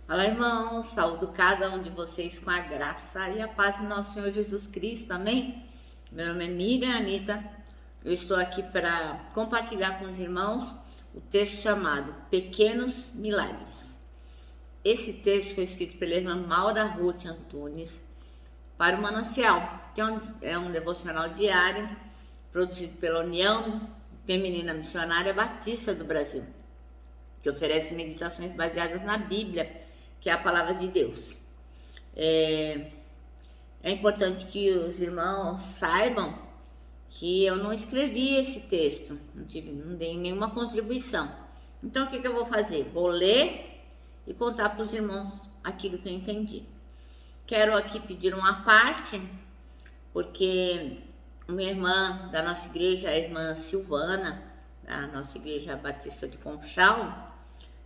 Fala, irmãos, saúdo cada um de vocês com a graça e a paz do nosso Senhor Jesus Cristo, amém? Meu nome é Miriam Anita, eu estou aqui para compartilhar com os irmãos o texto chamado Pequenos Milagres. Esse texto foi escrito pela irmã Maura Ruth Antunes para o Manancial, que é um devocional diário produzido pela União Feminina Missionária Batista do Brasil, que oferece meditações baseadas na Bíblia, que é a palavra de Deus. É importante que os irmãos saibam que eu não escrevi esse texto, não dei nenhuma contribuição. Então, o que eu vou fazer? Vou ler e contar para os irmãos aquilo que eu entendi. Quero aqui pedir uma parte, porque uma irmã da nossa igreja, a irmã Silvana, da nossa igreja Batista de Conchal,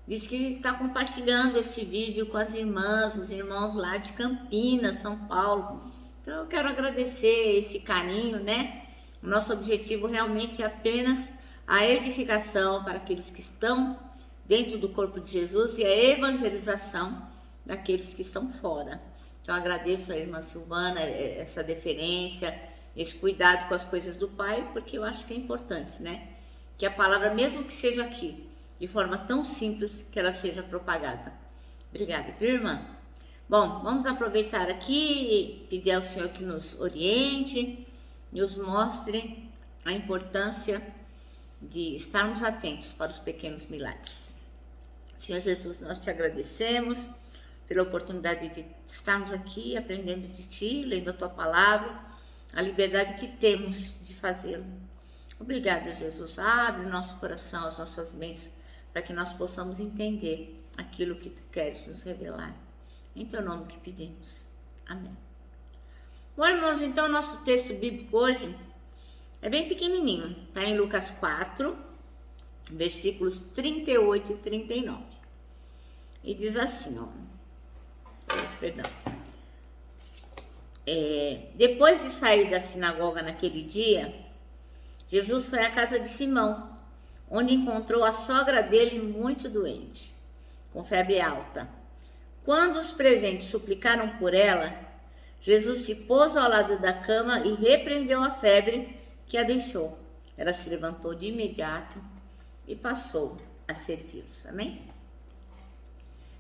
diz que está compartilhando este vídeo com as irmãs, os irmãos lá de Campinas, São Paulo. Então eu quero agradecer esse carinho, né? O nosso objetivo realmente é apenas a edificação para aqueles que estão dentro do corpo de Jesus e a evangelização daqueles que estão fora. Então eu agradeço a irmã Silvana essa deferência, esse cuidado com as coisas do Pai, porque eu acho que é importante, né? Que a palavra, mesmo que seja aqui, de forma tão simples, que ela seja propagada. Obrigada, viu, irmã? Bom, vamos aproveitar aqui e pedir ao Senhor que nos oriente, nos mostre a importância de estarmos atentos para os pequenos milagres. Senhor Jesus, nós te agradecemos pela oportunidade de estarmos aqui aprendendo de Ti, lendo a Tua palavra, a liberdade que temos de fazê-lo. Obrigada, Jesus. Abre o nosso coração, as nossas mentes, para que nós possamos entender aquilo que Tu queres nos revelar. Em Teu nome que pedimos. Amém. Bom, irmãos, então o nosso texto bíblico hoje é bem pequenininho. Está em Lucas 4, versículos 38 e 39. E diz assim, ó. Perdão. Depois de sair da sinagoga naquele dia, Jesus foi à casa de Simão, onde encontrou a sogra dele muito doente, com febre alta. Quando os presentes suplicaram por ela, Jesus se pôs ao lado da cama e repreendeu a febre que a deixou. Ela se levantou de imediato e passou a servi-los. Amém?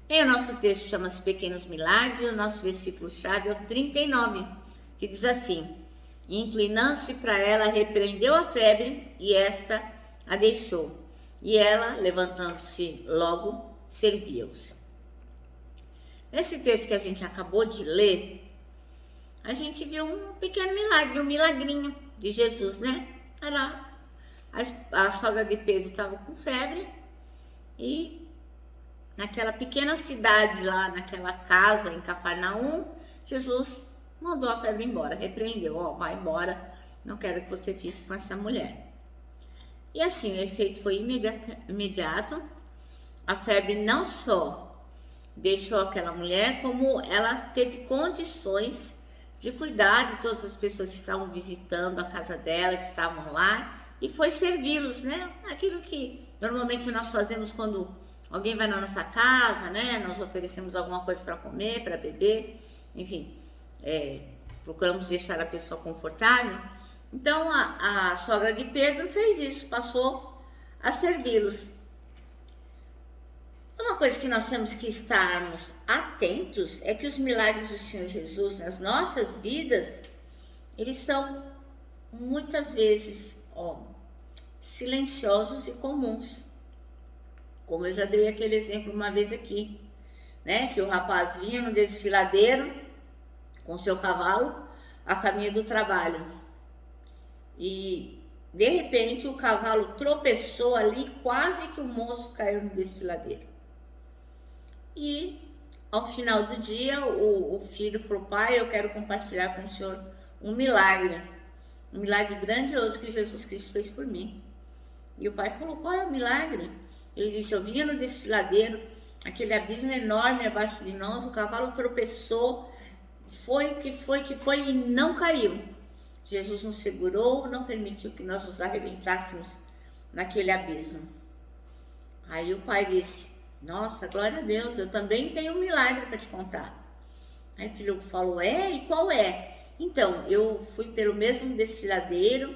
E o nosso texto chama-se Pequenos Milagres, o nosso versículo-chave é o 39, que diz assim: inclinando-se para ela, repreendeu a febre e esta a deixou. E ela, levantando-se logo, servia-os. Nesse texto que a gente acabou de ler, a gente viu um pequeno milagre, um milagrinho de Jesus, né? A sogra de Pedro estava com febre e naquela pequena cidade lá, naquela casa em Cafarnaum, Jesus mandou a febre embora, repreendeu, vai embora, não quero que você fique com essa mulher. E assim, o efeito foi imediato. A febre não só deixou aquela mulher, como ela teve condições de cuidar de todas as pessoas que estavam visitando a casa dela, que estavam lá, e foi servi-los, né? Aquilo que normalmente nós fazemos quando alguém vai na nossa casa, né? Nós oferecemos alguma coisa para comer, para beber, enfim, procuramos deixar a pessoa confortável. Então a sogra de Pedro fez isso, passou a servi-los. Uma coisa que nós temos que estarmos atentos é que os milagres do Senhor Jesus nas nossas vidas, eles são muitas vezes silenciosos e comuns. Como eu já dei aquele exemplo uma vez aqui, né? Que o rapaz vinha no desfiladeiro com seu cavalo a caminho do trabalho. E de repente o cavalo tropeçou ali, quase que o moço caiu no desfiladeiro. E ao final do dia o filho falou: pai, eu quero compartilhar com o senhor um milagre grandioso que Jesus Cristo fez por mim. E o pai falou: qual é o milagre? Ele disse: eu vinha no desfiladeiro, aquele abismo enorme abaixo de nós, o cavalo tropeçou, foi e não caiu. Jesus nos segurou, não permitiu que nós nos arrebentássemos naquele abismo. Aí o pai disse: Nossa, glória a Deus, eu também tenho um milagre para te contar. Aí o filho falou, e qual é? Então, eu fui pelo mesmo desfiladeiro,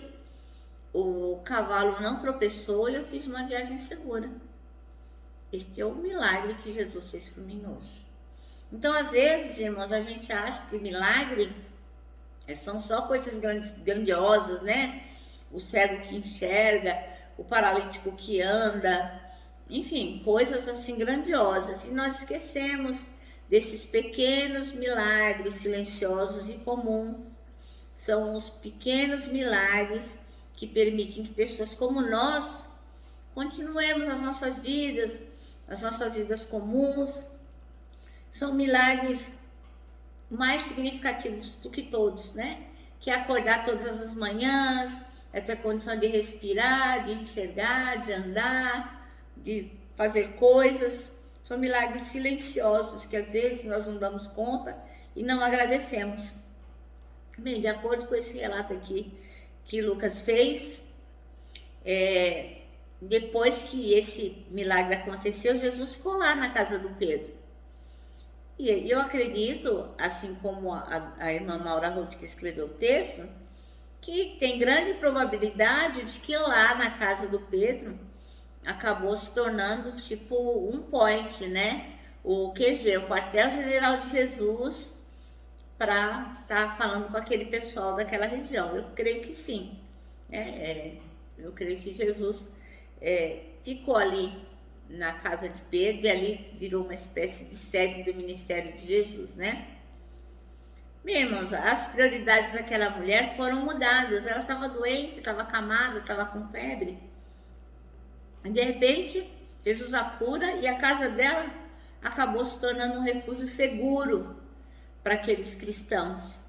o cavalo não tropeçou e eu fiz uma viagem segura. Este é o milagre que Jesus fez por mim hoje. Então, às vezes, irmãos, a gente acha que milagre são só coisas grandiosas, né? O cego que enxerga, o paralítico que anda, enfim, coisas assim grandiosas. E nós esquecemos desses pequenos milagres silenciosos e comuns. São os pequenos milagres que permitem que pessoas como nós continuemos as nossas vidas comuns. São milagres mais significativos do que todos, né? Que é acordar todas as manhãs, é ter condição de respirar, de enxergar, de andar, de fazer coisas. São milagres silenciosos que às vezes nós não damos conta e não agradecemos. Bem, de acordo com esse relato aqui que Lucas fez, depois que esse milagre aconteceu, Jesus ficou lá na casa do Pedro. E eu acredito, assim como a irmã Maura Ruth que escreveu o texto, que tem grande probabilidade de que lá na casa do Pedro acabou se tornando tipo um point, né? O QG, o quartel-general de Jesus, para estar falando com aquele pessoal daquela região. Eu creio que sim. Eu creio que Jesus ficou ali na casa de Pedro e ali virou uma espécie de sede do ministério de Jesus, né? Meus irmãos, as prioridades daquela mulher foram mudadas. Ela estava doente, estava acamada, estava com febre. E de repente, Jesus a cura e a casa dela acabou se tornando um refúgio seguro para aqueles cristãos.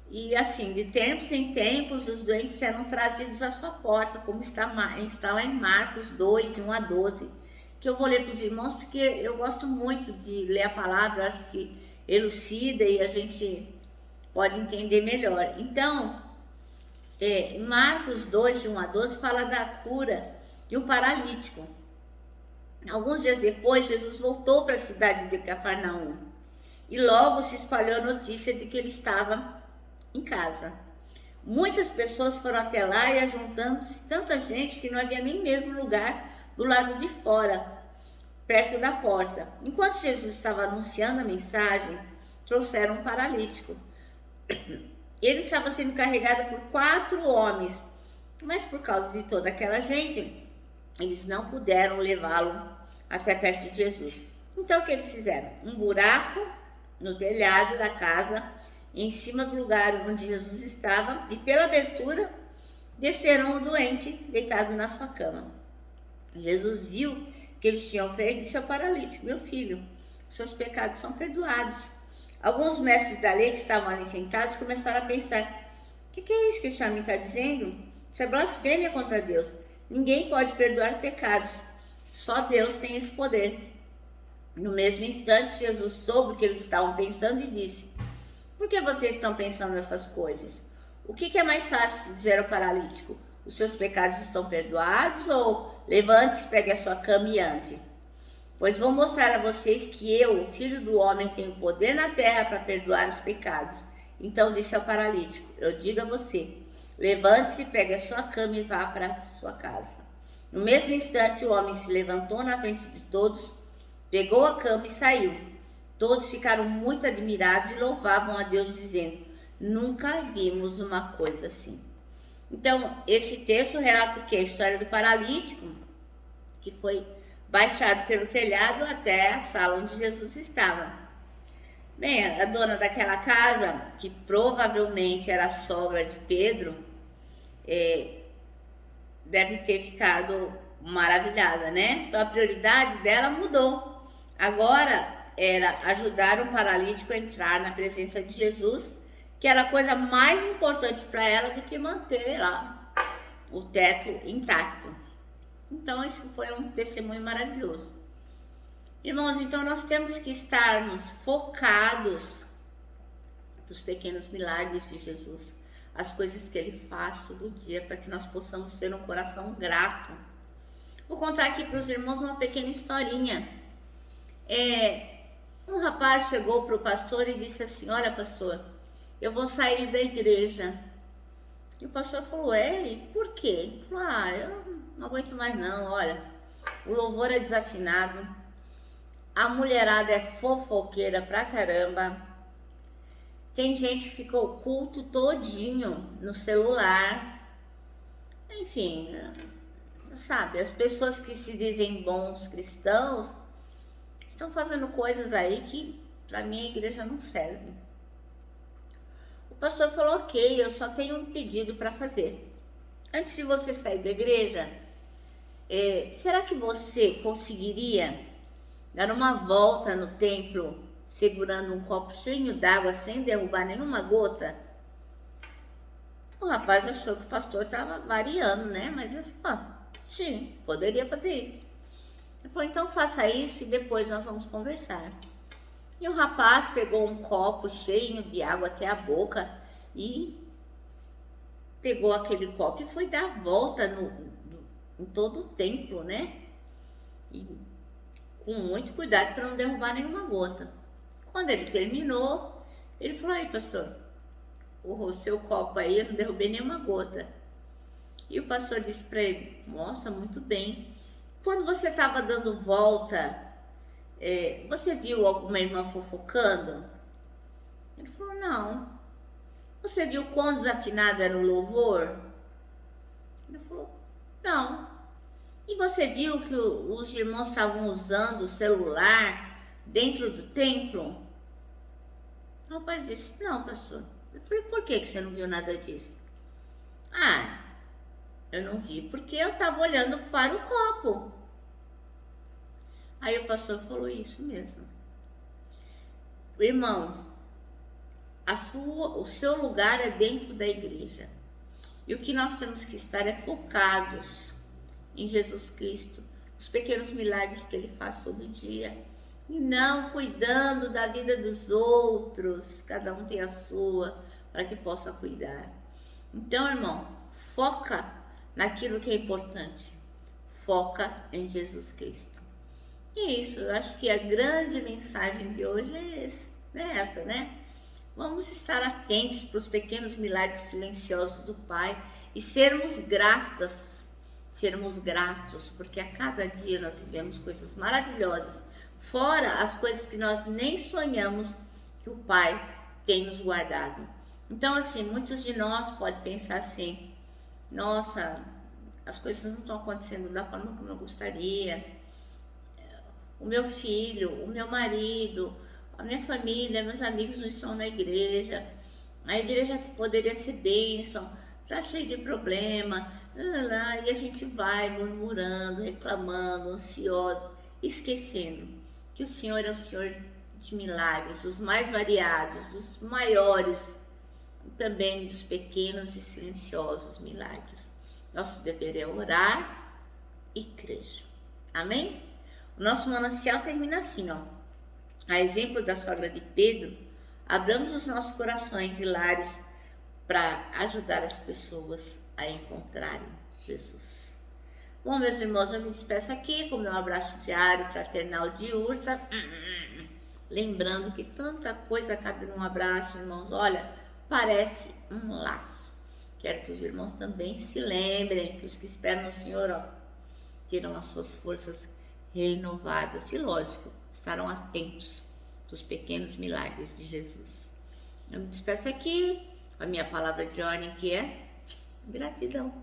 E assim, de tempos em tempos, os doentes eram trazidos à sua porta, como está lá em Marcos 2, de 1 a 12, que eu vou ler para os irmãos, porque eu gosto muito de ler a palavra, acho que elucida e a gente pode entender melhor. Então, Marcos 2, de 1 a 12, fala da cura de um paralítico. Alguns dias depois, Jesus voltou para a cidade de Cafarnaum e logo se espalhou a notícia de que ele estava em casa. Muitas pessoas foram até lá e ajuntando-se tanta gente que não havia nem mesmo lugar do lado de fora, perto da porta. Enquanto Jesus estava anunciando a mensagem, trouxeram um paralítico. Ele estava sendo carregado por 4 homens, mas por causa de toda aquela gente, eles não puderam levá-lo até perto de Jesus. Então o que eles fizeram? Um buraco no telhado da casa, em cima do lugar onde Jesus estava, e pela abertura desceram o doente deitado na sua cama. Jesus viu que eles tinham feito e disse ao paralítico: meu filho, seus pecados são perdoados. Alguns mestres da lei que estavam ali sentados começaram a pensar: o que é isso que esse homem está dizendo? Isso é blasfêmia contra Deus. Ninguém pode perdoar pecados, só Deus tem esse poder. No mesmo instante, Jesus soube o que eles estavam pensando e disse: por que vocês estão pensando nessas coisas? O que é mais fácil dizer ao paralítico? Os seus pecados estão perdoados? Ou levante-se, pegue a sua cama e ande? Pois vou mostrar a vocês que eu, o Filho do Homem, tenho poder na terra para perdoar os pecados. Então disse ao paralítico: eu digo a você, levante-se, pegue a sua cama e vá para sua casa. No mesmo instante, o homem se levantou na frente de todos, pegou a cama e saiu. Todos ficaram muito admirados e louvavam a Deus, dizendo: nunca vimos uma coisa assim. Então, esse texto relata o quê? A história do paralítico, que foi baixado pelo telhado até a sala onde Jesus estava. Bem, a dona daquela casa, que provavelmente era a sogra de Pedro, deve ter ficado maravilhada, né? Então, a prioridade dela mudou. Agora era ajudar um paralítico a entrar na presença de Jesus, que era a coisa mais importante para ela do que manter lá o teto intacto. Então, isso foi um testemunho maravilhoso. Irmãos, então nós temos que estarmos focados nos pequenos milagres de Jesus, as coisas que Ele faz todo dia, para que nós possamos ter um coração grato. Vou contar aqui para os irmãos uma pequena historinha. Um rapaz chegou para o pastor e disse assim: olha, pastor, eu vou sair da igreja. E o pastor falou: e por quê? Ele falou: eu não aguento mais não, olha, o louvor é desafinado, a mulherada é fofoqueira pra caramba, tem gente que fica o culto todinho no celular, enfim, sabe, as pessoas que se dizem bons cristãos estão fazendo coisas aí que pra mim a igreja não serve. O pastor falou: ok, eu só tenho um pedido para fazer. Antes de você sair da igreja, será que você conseguiria dar uma volta no templo segurando um copo cheio d'água sem derrubar nenhuma gota? O rapaz achou que o pastor estava variando, né? Mas ele falou: sim, poderia fazer isso. Ele falou: então faça isso e depois nós vamos conversar. E o rapaz pegou um copo cheio de água até a boca e pegou aquele copo e foi dar a volta em todo o templo, né? E com muito cuidado para não derrubar nenhuma gota. Quando ele terminou, ele falou: aí, pastor, o seu copo aí, eu não derrubei nenhuma gota. E o pastor disse para ele: nossa, muito bem. Quando você estava dando volta, você viu alguma irmã fofocando? Ele falou: não. Você viu quão desafinado era o louvor? Ele falou: não. E você viu que os irmãos estavam usando o celular dentro do templo? O rapaz disse: não, pastor. Eu falei: por que você não viu nada disso? Eu não vi porque eu estava olhando para o copo. Aí o pastor falou: isso mesmo. Irmão, o seu lugar é dentro da igreja. E o que nós temos que estar é focados em Jesus Cristo, os pequenos milagres que Ele faz todo dia, e não cuidando da vida dos outros, cada um tem a sua, para que possa cuidar. Então, irmão, foca naquilo que é importante, foca em Jesus Cristo. E é isso, eu acho que a grande mensagem de hoje é essa, né? Vamos estar atentos para os pequenos milagres silenciosos do Pai e sermos gratos, porque a cada dia nós vivemos coisas maravilhosas, fora as coisas que nós nem sonhamos que o Pai tem nos guardado. Então, assim, muitos de nós podem pensar assim: nossa, as coisas não estão acontecendo da forma como eu gostaria, o meu filho, o meu marido, a minha família, meus amigos não estão na igreja, a igreja que poderia ser bênção, está cheia de problema, e a gente vai murmurando, reclamando, ansioso, esquecendo que o Senhor é o Senhor de milagres, dos mais variados, dos maiores, e também dos pequenos e silenciosos milagres. Nosso dever é orar e crer. Amém? O nosso manancial termina assim, ó. A exemplo da sogra de Pedro, abramos os nossos corações e lares para ajudar as pessoas a encontrarem Jesus. Bom, meus irmãos, eu me despeço aqui com meu abraço diário, fraternal de ursa. Lembrando que tanta coisa cabe num abraço, irmãos. Olha, parece um laço. Quero que os irmãos também se lembrem que os que esperam no Senhor, terão as suas forças renovadas e, lógico, estarão atentos dos pequenos milagres de Jesus. Eu me despeço aqui com a minha palavra de ordem, que é gratidão.